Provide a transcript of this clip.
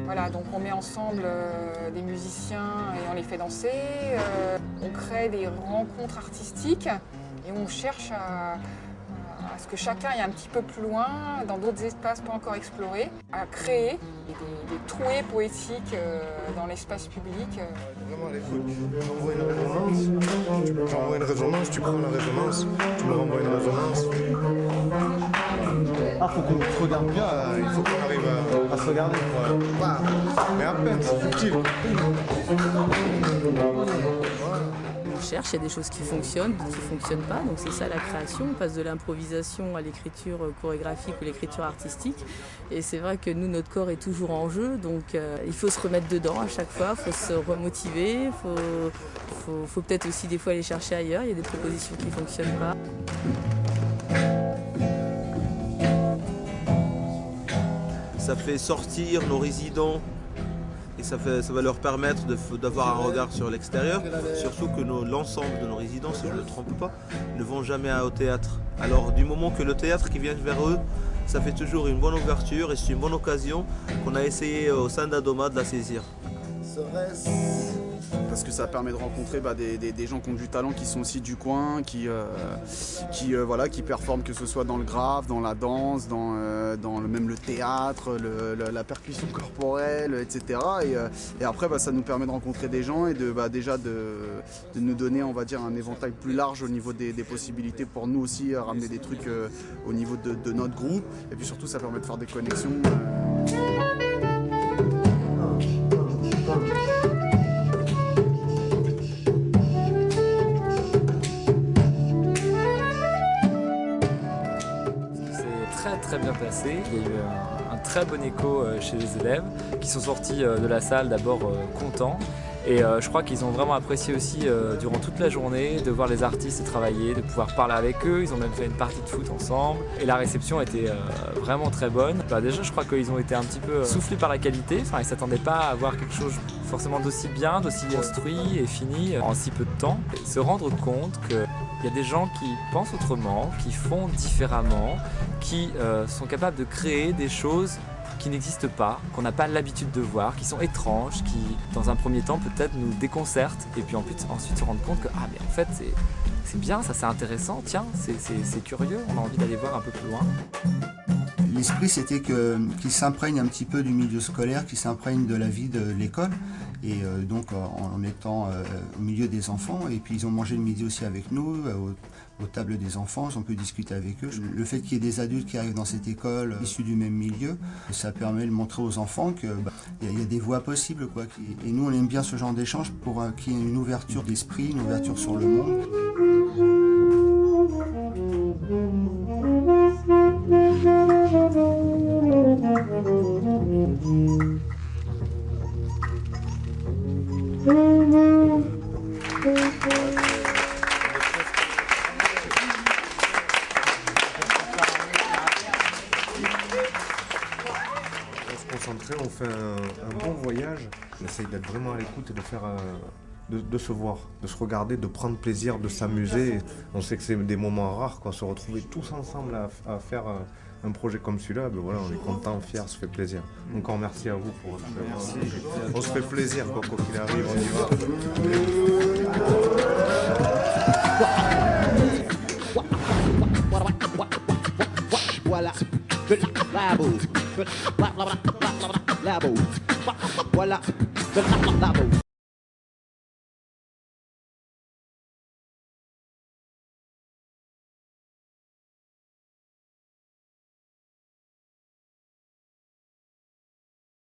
Voilà, donc on met ensemble des musiciens et on les fait danser. On crée des rencontres artistiques et on cherche à ce que chacun aille un petit peu plus loin, dans d'autres espaces pas encore explorés, à créer des trouées poétiques dans l'espace public. Vraiment à l'écoute, tu m'envoies une résonance, j'envoie une résonance, tu prends la résonance, tu me renvoies une résonance. Ah, faut qu'on se regarde bien. Il faut qu'on arrive à se regarder. Ouais. Bah, mais à peine, c'est subtil. On cherche, il y a des choses qui fonctionnent, d'autres qui ne fonctionnent pas, donc c'est ça la création, on passe de l'improvisation à l'écriture chorégraphique ou l'écriture artistique, et c'est vrai que nous, notre corps est toujours en jeu, donc il faut se remettre dedans à chaque fois, il faut se remotiver, faut peut-être aussi des fois aller chercher ailleurs, il y a des propositions qui ne fonctionnent pas. Ça fait sortir nos résidents et ça va leur permettre d'avoir un regard sur l'extérieur, surtout que l'ensemble de nos résidents, si je ne me trompe pas, ne vont jamais au théâtre. Alors du moment que le théâtre qui vient vers eux, ça fait toujours une bonne ouverture et c'est une bonne occasion qu'on a essayé au sein d'Adoma de la saisir. Parce que ça permet de rencontrer des gens qui ont du talent, qui sont aussi du coin, qui performent, que ce soit dans le graphe, dans la danse, même le théâtre, la percussion corporelle, etc. Et après, ça nous permet de rencontrer des gens et de nous donner, on va dire, un éventail plus large au niveau des possibilités pour nous aussi ramener des trucs au niveau de notre groupe. Et puis surtout, ça permet de faire des connexions. Très bien passé. Il y a eu un très bon écho chez les élèves qui sont sortis de la salle d'abord contents. Et je crois qu'ils ont vraiment apprécié aussi durant toute la journée de voir les artistes travailler, de pouvoir parler avec eux. Ils ont même fait une partie de foot ensemble. Et la réception était vraiment très bonne. Déjà, je crois qu'ils ont été un petit peu soufflés par la qualité. Enfin, ils ne s'attendaient pas à avoir quelque chose forcément d'aussi bien, d'aussi construit et fini en si peu de temps. Et se rendre compte qu'il y a des gens qui pensent autrement, qui font différemment, qui sont capables de créer des choses qui n'existent pas, qu'on n'a pas l'habitude de voir, qui sont étranges, qui dans un premier temps peut-être nous déconcertent et puis ensuite se rendre compte que ah mais en fait c'est bien, ça c'est intéressant, tiens, c'est curieux, on a envie d'aller voir un peu plus loin. L'esprit, c'était qu'ils s'imprègnent un petit peu du milieu scolaire, qu'ils s'imprègnent de la vie de l'école, et donc en étant au milieu des enfants, et puis ils ont mangé le midi aussi avec nous, aux tables des enfants, on peut discuter avec eux. Le fait qu'il y ait des adultes qui arrivent dans cette école, issus du même milieu, ça permet de montrer aux enfants qu'il y a des voies possibles, quoi. Et nous, on aime bien ce genre d'échange pour qu'il y ait une ouverture d'esprit, une ouverture sur le monde. On fait un bon voyage, on essaye d'être vraiment à l'écoute et de faire de se voir, de se regarder, de prendre plaisir, de s'amuser. On sait que c'est des moments rares, quoi. Se retrouver tous ensemble à faire un projet comme celui-là, ben voilà, on est content, fiers, ça fait plaisir. Encore merci à vous pour merci. On se fait plaisir, quoi qu'il arrive, on y va. Voilà, voilà,